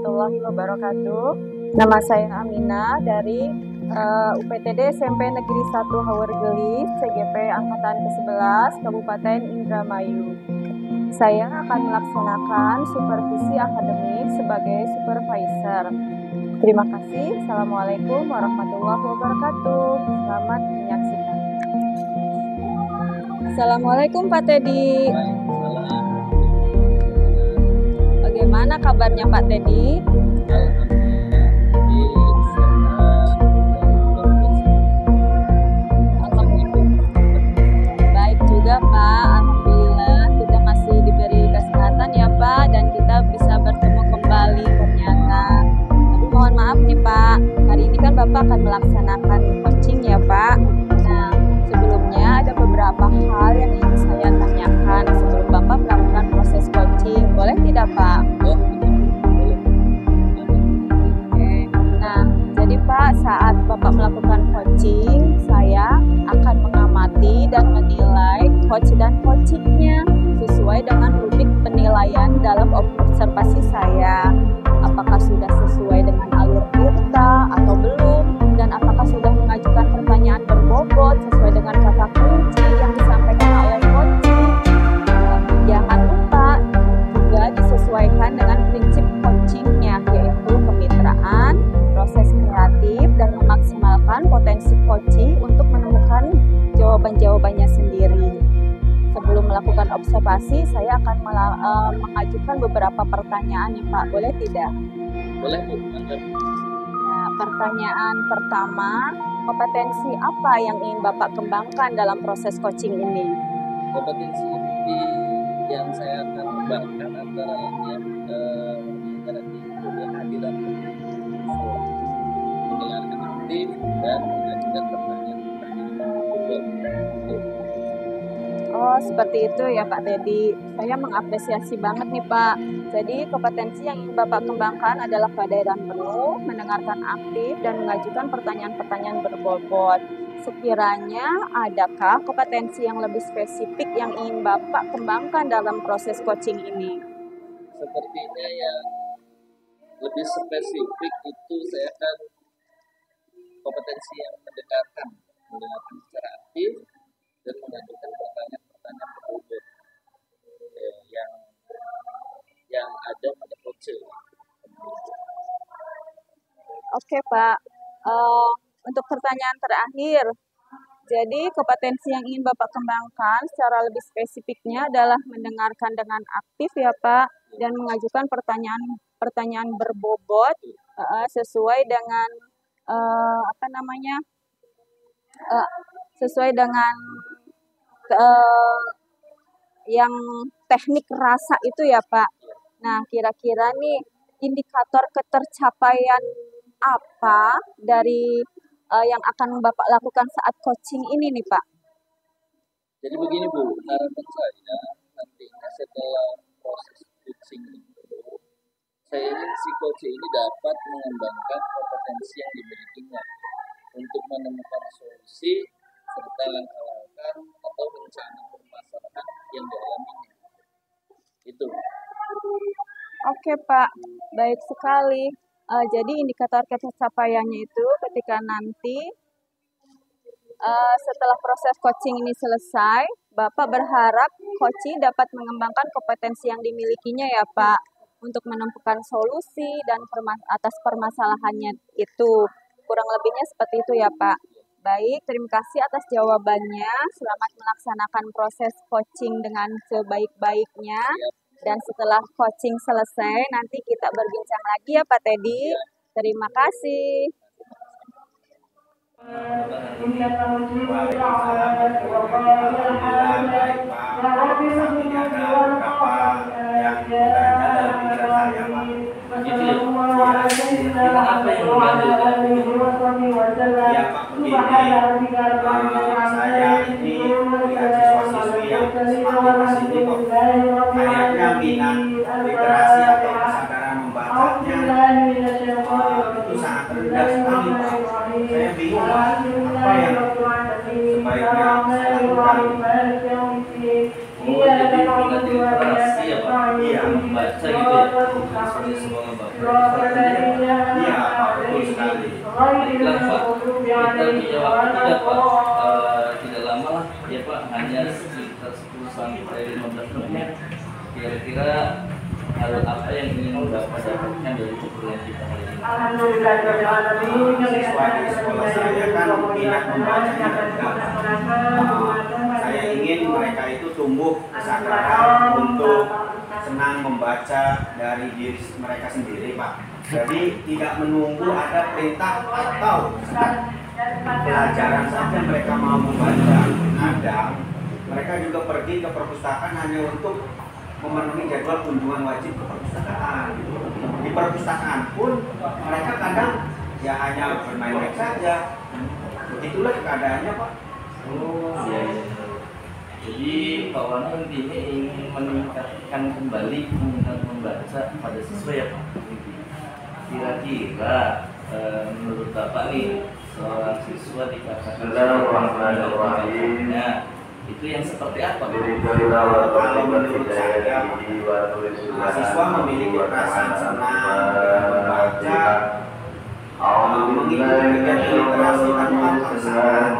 warahmatullahi wabarakatuh. Nama saya Amina dari UPTD SMP Negeri 1 Hawergelis, CGP Angkatan ke-11, Kabupaten Indramayu. Saya akan melaksanakan supervisi akademik sebagai supervisor. Terima kasih. Assalamualaikum warahmatullahi wabarakatuh. Selamat menyaksikan. Assalamualaikum Pak Teddy. Bagaimana kabarnya Pak Teddy? Baik juga Pak, alhamdulillah kita masih diberi kesehatan ya Pak, dan kita bisa bertemu kembali ternyata. Tapi mohon maaf nih Pak, hari ini kan Bapak akan melaksanakan coaching ya Pak. Nah, sebelumnya ada beberapa hal yang ingin saya tanyakan sebelum Bapak melakukan proses coaching. Boleh tidak Pak? Jadi Pak, saat Bapak melakukan coaching, saya akan mengamati dan menilai coach dan coachingnya sesuai dengan rubrik penilaian dalam observasi saya. Apakah sudah sesuai dengan alur kita atau belum, dan apakah sudah mengajukan pertanyaan berbobot sesuai dengan kata kunci yang disampaikan oleh coaching. Jangan lupa juga disesuaikan dengan prinsip coachingnya, yaitu kemitraan, proses kreatif, dan memaksimalkan potensi coaching untuk menemukan jawaban-jawabannya sendiri. Sebelum melakukan observasi, saya akan mengajukan beberapa pertanyaan nih Pak, boleh tidak? Boleh Bu. Nah, pertanyaan pertama, kompetensi apa yang ingin Bapak kembangkan dalam proses coaching ini? Kompetensi yang saya akan kembangkan antara lain kehadiran mendengarkan aktif dan mengajukan pertanyaan-pertanyaan. Oh, seperti itu ya Pak Teddy. Saya mengapresiasi banget nih Pak. Jadi kompetensi yang ingin Bapak kembangkan adalah kehadiran penuh, mendengarkan aktif, dan mengajukan pertanyaan-pertanyaan berbobot. Sekiranya adakah kompetensi yang lebih spesifik yang ingin Bapak kembangkan dalam proses coaching ini? Sepertinya yang lebih spesifik itu saya akan kompetensi yang mendengarkan secara aktif dan mengajukan pertanyaan-pertanyaan berbobot yang ada pada coach. Oke Pak, untuk pertanyaan terakhir, jadi kompetensi yang ingin Bapak kembangkan secara lebih spesifiknya adalah mendengarkan dengan aktif ya Pak, dan mengajukan pertanyaan berbobot sesuai dengan sesuai dengan yang teknik rasa itu ya Pak. Nah, kira-kira nih indikator ketercapaian apa dari yang akan Bapak lakukan saat coaching ini nih Pak? Jadi begini Bu, harapan saya nantinya setelah proses coaching itu, saya ingin si coach ini dapat mengembangkan kompetensi yang dimilikinya untuk menemukan solusi serta langkah-langkah atau rencana permasalahan yang dialaminya. Itu. Oke Pak, baik sekali. Jadi indikator pencapaiannya itu ketika nanti setelah proses coaching ini selesai, Bapak berharap coaching dapat mengembangkan kompetensi yang dimilikinya ya Pak, untuk menemukan solusi dan atas permasalahannya itu. Kurang lebihnya seperti itu ya Pak. Baik, terima kasih atas jawabannya. Selamat melaksanakan proses coaching dengan sebaik-baiknya. Dan setelah coaching selesai, nanti kita berbincang lagi ya Pak Teddy. Terima kasih. Saya ini melihat siswa-siswi yang semakin kesini kok kayaknya minat literasi atau kesadaran membacanya itu sangat rendah sekali Pak. Saya bingung apa yang sebaiknya saya lakukan. Jadi minat literasi ya Pak? Iya, membaca gitu ya? Seperti semua Bapak. hanya sekitar 10 sampai 15 menit. Kira-kira hal apa yang ingin Bapak dapatkan dari obrolan kita hari ini? Siswa di sekolah saya kan minat membacanya rendah. Saya ingin mereka itu tumbuh kesadaran untuk senang membaca dari diri mereka sendiri, Pak. Jadi tidak menunggu ada perintah atau pelajaran saja mereka mau membaca. Kadang mereka juga pergi ke perpustakaan hanya untuk memenuhi jadwal kunjungan wajib ke perpustakaan. Di perpustakaan pun mereka kadang ya hanya bermain-main saja. Begitulah keadaannya, Pak. Oh iya. Jadi Pak Wana intinya ingin meningkatkan kembali minat membaca pada siswa ya Pak. Kira-kira menurut Bapak nih seorang siswa dikatakan itu yang seperti apa? Kalau menurut saya, mahasiswa memiliki perasaan senang membaca, mengikuti kegiatan literasi tanpa paksaan,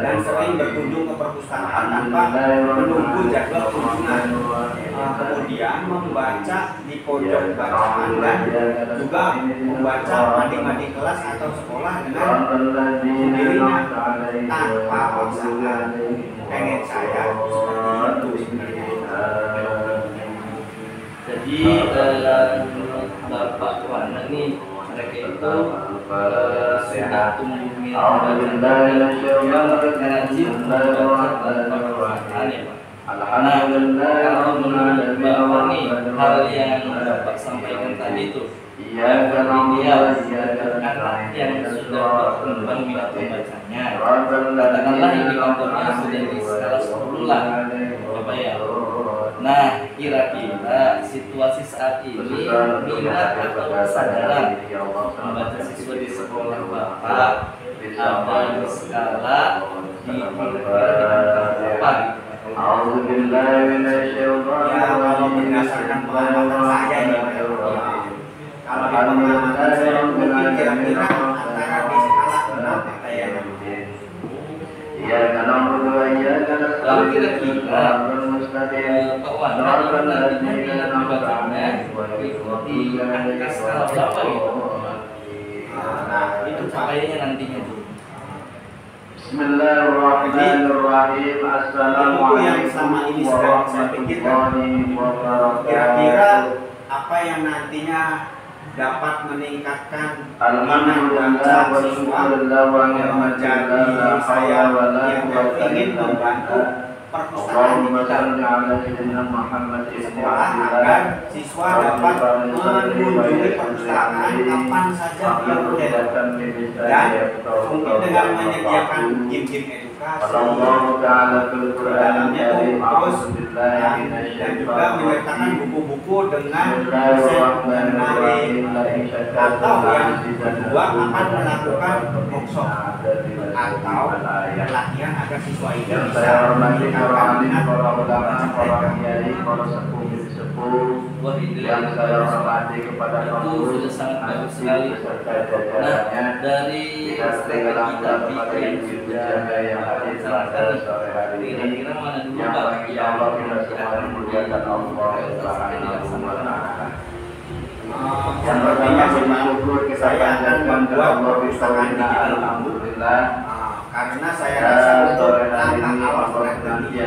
dan sering berkunjung ke perpustakaan tanpa menunggu jadwal kunjungan. Kemudian membaca di pojok bacaan dan juga membaca mading-mading kelas atau sekolah dengan sendirinya tanpa paksaan. Pengen saya seperti itu sebenarnya. Jadi menurut Bapak Wana nih mereka itu sudah tumbuh minat membaca rajin membaca Al-Quran ya Pak. Nah, kalau menurut Bapak nih hal yang Bapak sampaikan tadi itu yang ideal anak yang sudah berkembang minat membacanya, katakanlah indikatornya sudah di skala 10 lah Bapak ya. Nah, kira-kira situasi saat ini minat atau kesadaran membaca siswa di sekolah Bapak ada di skala di berapa? Ya, kalau berdasarkan pengalaman saya nih, kalau di pengalaman saya mungkin kira-kira antara di skala 6 kayaknya. Lalu kira-kira Pak Wana nantinya minat membacanya di angka skala berapa gitu? Nah, itu Pencapaiannya nantinya tuh. Bismillahirrahmanirrahim. Itu yang selama ini sedang saya pikirkan. Kira-kira apa yang nantinya dapat meningkatkan minat baca siswa yang menjadi saya yang ingin membantu perpustakaan di sekolah agar siswa dapat mengunjungi perpustakaan kapan saja dia boleh dan mungkin dengan menyediakan game-game edukasi dalamnya terus dan juga menyertakan buku-buku dengan resep menarik atau yang kedua akan melakukan workshop atau pelatihan agar siswa ini bisa meningkatkan minat para kiai, para sepuh Wah itu yang saya hormati kepada itu sudah sangat bagus sekali. Nah dari strategi tadi yang sudah dilaksanakan kira-kira mana dulu Pak yang akan memuliakan Allah Subhanahu wa taala. Sepertinya saya akan membuat perpustakaan digital alhamdulillah karena saya rasa untuk langkah awal strategi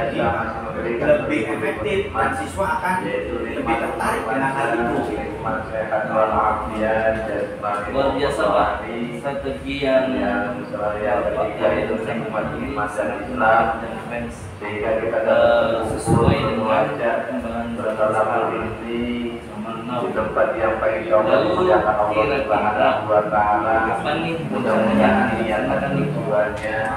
ini lebih efektif dan siswa akan lebih tertarik dengan hal itu. luar biasa Pak strategi yang itu Islam sehingga kita sesuai dengan perkembangan bertolak ini di tempat yang paling jauh lalu dari Allah Subhanahu wa taala. apa nih Mudah-mudahan niat dan tujuannya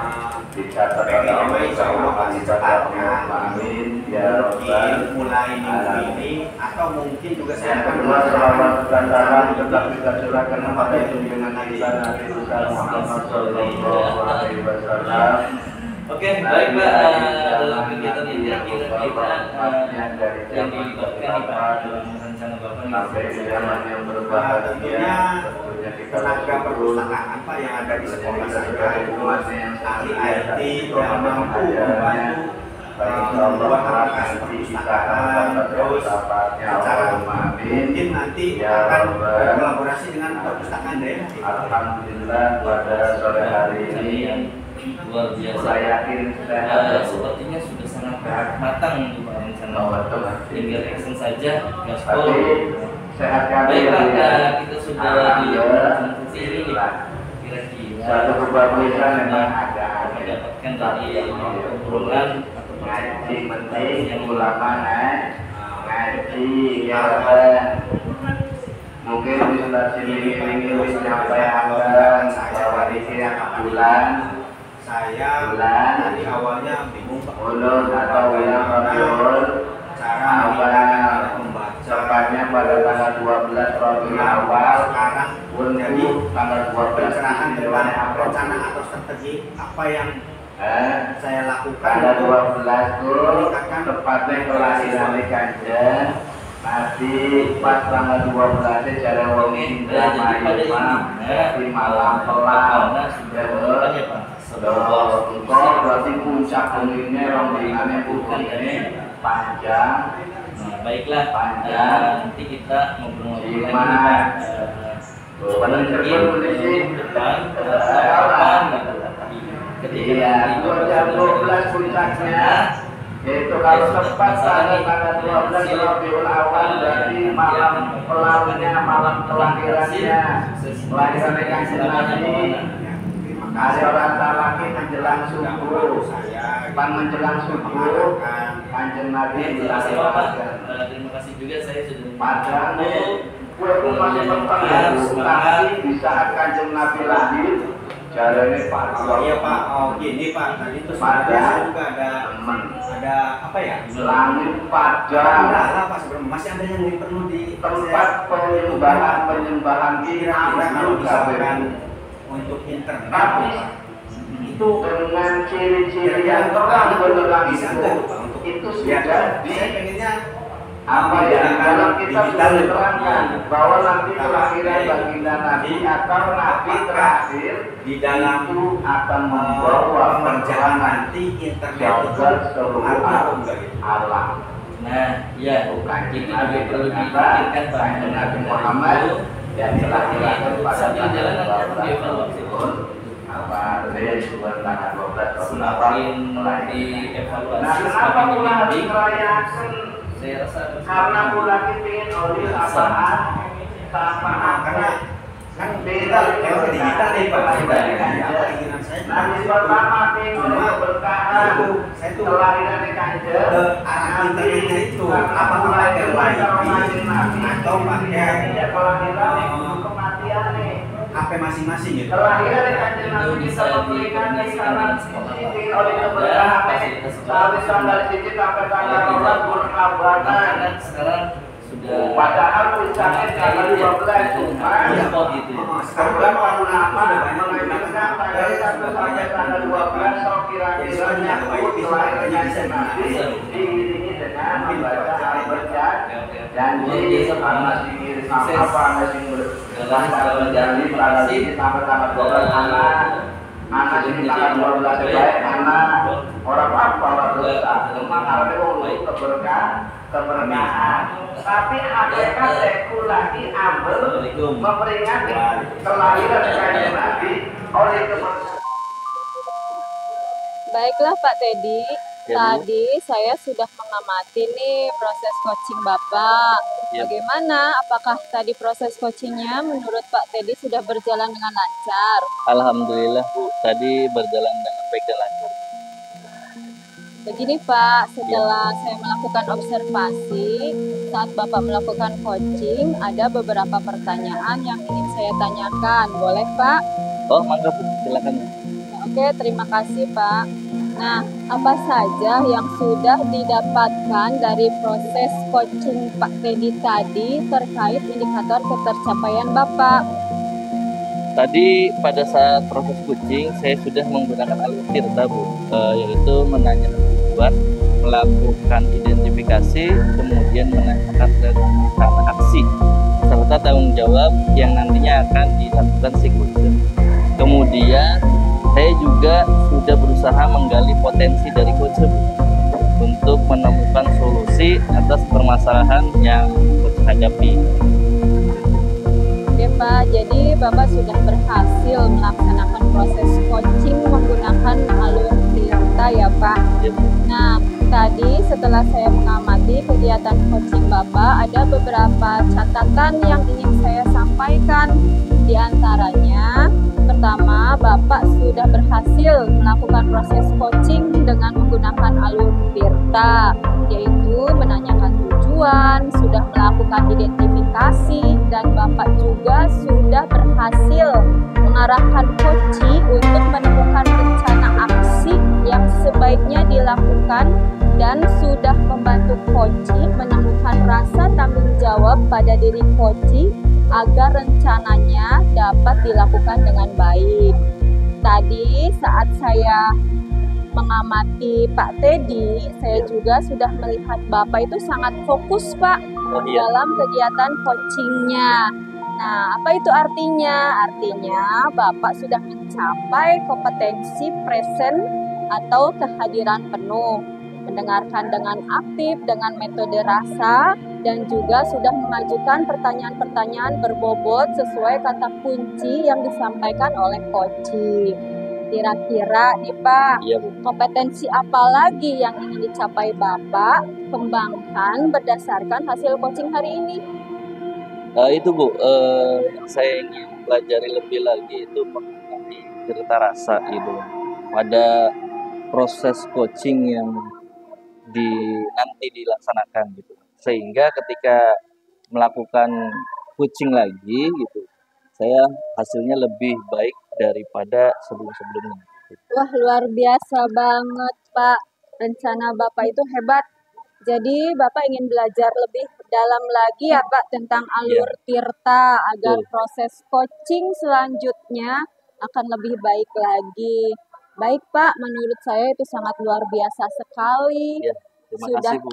dicatat oleh Allah Subhanahu wa taala. Amin ya rabbal Mulai minggu ini atau mungkin juga saya akan kedua selawat dan salam tetap kita curahkan kepada junjungan kita Nabi Muhammad sallallahu alaihi wasallam. Oke, baik Pak, dalam kegiatan ini kira-kira yang dilibatkan nih Pak dalam rencana Bapak Sampai di zaman yang berbahagia tentunya kita tenaga perpustakaan apa yang ada di sekolah saya, ahli IT yang mampu membantu membuat aplikasi perpustakaan, terus secara mungkin nanti akan berkolaborasi dengan perpustakaan daerah. Alhamdulillah pada sore hari ini luar biasa. saya yakin Sepertinya sudah sangat matang untuk rencana. Tinggal action saja, gaspol. tapi sehat kami. Baiklah, kita sudah di konferensi ini kira-kira Satu kebagusan memang ada mendapatkan dari obrolan ngaji penting ulama ngaji ya mungkin bisa sini menyampaikan bahwa di bulan Dari awalnya bingung Pak. ulun atau wilayah Rabiul Cara membaca tepatnya pada tanggal 12 Rabiul Awal sekarang untuk tanggal 12 pencerahan tentang rencana atau strategi apa yang saya lakukan tanggal untuk 12 itu tepatnya kelahiran Kanjeng Nabi pas tanggal 12 jalan wong Indra di malam kelam engkau berarti puncak benginnya rombongannya bukan ini panjang. Baiklah, panjang nanti kita ngobrol-ngobrol lagi Pak. mungkin depan Iya, itu jam 12 puncaknya. Itu kalau tepat tanggal 12 Rabiul Awal dari malam pelamnya, malam kelahirannya, kelahiran Kanjeng Nabi. Ada orang laki menjelang subuh, pan menjelang subuh, Kanjeng Nabi dilahirkan. Terima kasih juga saya sudah Padahal kue masih bertengah, tapi di saat Kanjeng Nabi lahir, jalannya Pak. Iya Pak, gini Pak, tadi itu sebenarnya juga ada apa ya? Langit padang. Ada Pak sebenarnya masih ada yang perlu di tempat penyembahan kira-kira kalau misalkan untuk internet Pak, itu dengan ciri-ciri yang terang benderang itu sudah di saya pengennya apa ya dalam kita sudah diterangkan bahwa nanti kelahiran baginda Nabi atau Nabi terakhir di dalam itu akan membawa pengerjaan nanti internet itu seluruh alam. Nah, ya, itu juga perlu dipikirkan Pak. Nabi Muhammad yang telah dilahirkan pada sambil jalan nanti akan tanggal dievaluasi. 12 apa tanggal 12 Semakin dievaluasi, nah, kenapa semakin pula harus dibimbing. merayakan? Saya rasa Karena pula kita ingin oleh apaan? karena kan beda kalau digital nih Pak, keinginan saya Nabi pertama ingin keberkahan saya tuh kelahiran Kanjeng arah internetnya itu apa pakai wifi atau pakai kelahiran kematian nih HP masing-masing gitu. kelahiran Kanjeng Nabi bisa memberikan saran sisi oleh keberkahan sampai tanggal sisi sampai tanggal 4 berkabaran sekarang sudah padahal puncaknya tanggal 12 cuma gitu ya. sekarang orang apa mengajukan dari 1 sampai tanggal 12 so kira-kiranya kelahiran Kanjeng Nabi diiringi dengan membaca Al-Baqarah janji sama sihir sama apa nasi janji tanggal ini sampai tanggal 12 anak ini tanggal 12 baik anak orang apa orang dosa memang harus untuk keberkahan tapi hakikat sekulasi ambil memperingati kelahiran Kanjeng Nabi oleh keberkahan. Baiklah Pak Teddy, Ya, Bu. tadi saya sudah mengamati nih proses coaching Bapak. Ya. Bagaimana? Apakah tadi proses coachingnya menurut Pak Teddy sudah berjalan dengan lancar? Alhamdulillah Bu, tadi berjalan dengan baik dan lancar. Begini Pak, setelah saya melakukan observasi, saat Bapak melakukan coaching, ada beberapa pertanyaan yang ingin saya tanyakan. Boleh Pak? Oh, mangga Bu, silakan. Oke, terima kasih Pak. Nah, apa saja yang sudah didapatkan dari proses coaching Pak Teddy tadi terkait indikator ketercapaian Bapak? Tadi pada saat proses coaching saya sudah menggunakan alur tirta Bu, yaitu menanyakan tujuan, melakukan identifikasi, kemudian menanyakan rencana aksi, serta tanggung jawab yang nantinya akan dilakukan si coach. Kemudian saya juga sudah berusaha menggali potensi dari coach untuk solusi atas permasalahan yang Coach hadapi. Oke Pak, jadi Bapak sudah berhasil melaksanakan proses coaching menggunakan alur Tirta ya Pak? Ya. Nah, tadi setelah saya mengamati kegiatan coaching Bapak, ada beberapa catatan yang ingin saya sampaikan. Di antaranya, pertama, Bapak sudah berhasil melakukan proses coaching dengan menggunakan alur Tirta, yaitu menanyakan tujuan, sudah melakukan identifikasi, dan Bapak juga sudah berhasil mengarahkan coachi untuk menemukan rencana aksi yang sebaiknya dilakukan dan sudah membantu coachi menemukan rasa tanggung jawab pada diri coachi agar rencananya dapat dilakukan dengan baik. Tadi saat saya mengamati Pak Teddy, saya juga sudah melihat Bapak itu sangat fokus Pak dalam kegiatan coachingnya. Nah, apa itu artinya? Artinya Bapak sudah mencapai kompetensi present atau kehadiran penuh, mendengarkan dengan aktif dengan metode rasa, dan juga sudah mengajukan pertanyaan-pertanyaan berbobot sesuai kata kunci yang disampaikan oleh coaching. Kira-kira nih Pak, kompetensi apa lagi yang ingin dicapai Bapak kembangkan berdasarkan hasil coaching hari ini? Itu Bu, yang saya ingin pelajari lebih lagi itu mengenai cerita rasa gitu. Pada proses coaching yang nanti dilaksanakan gitu, sehingga ketika melakukan coaching lagi gitu, saya hasilnya lebih baik daripada sebelum-sebelumnya. Wah, luar biasa banget Pak, rencana Bapak itu hebat. Jadi Bapak ingin belajar lebih dalam lagi ya Pak tentang alur Tirta agar proses coaching selanjutnya akan lebih baik lagi. Baik Pak, menurut saya itu sangat luar biasa sekali. Terima kasih Bu.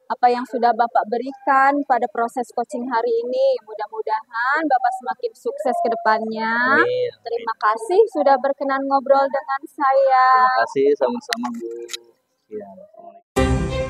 Apa yang sudah Bapak berikan pada proses coaching hari ini. Mudah-mudahan Bapak semakin sukses ke depannya. Amin. Terima kasih sudah berkenan ngobrol dengan saya. Terima kasih, sama-sama Bu. Ya, assalamualaikum.